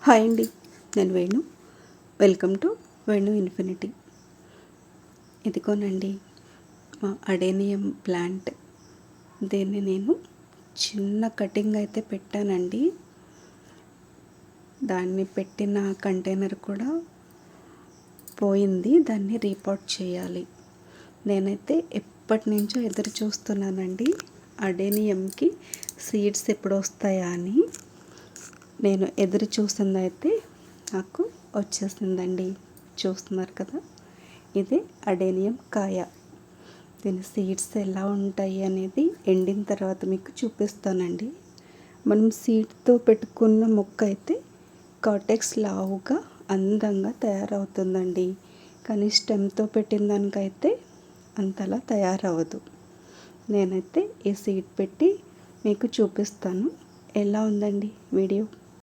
Hi అండి, నేను Venu. Welcome to Venu infinity. ఇదిగోనండి మా అడేనియం ప్లాంట్. దీన్ని నేను చిన్న కటింగ్ అయితే పెట్టానండి. దాన్ని పెట్టిన కంటైనర్ కూడా పోయింది. దాన్ని రీపాట్ చేయాలి. నేనైతే ఎప్పటి నుంచో ఎదురు చూస్తున్నానండి అడేనియంకి సీడ్స్ ఎప్పుడు వస్తాయా అని. నేను ఎదురు చూసిందైతే నాకు వచ్చేసిందండి. చూస్తున్నారు కదా, ఇది అడేనియం కాయ. దీని సీడ్స్ ఎలా ఉంటాయి అనేది ఎండిన తర్వాత మీకు చూపిస్తానండి. మనం సీడ్తో పెట్టుకున్న మొక్క అయితే కార్టెక్స్ లావుగా అందంగా తయారవుతుందండి. కానీ స్టెమ్తో పెట్టిన దానికైతే అంతలా తయారవ్వదు. నేనైతే ఈ సీడ్ పెట్టి మీకు చూపిస్తాను. ఎలా ఉందండి వీడియో?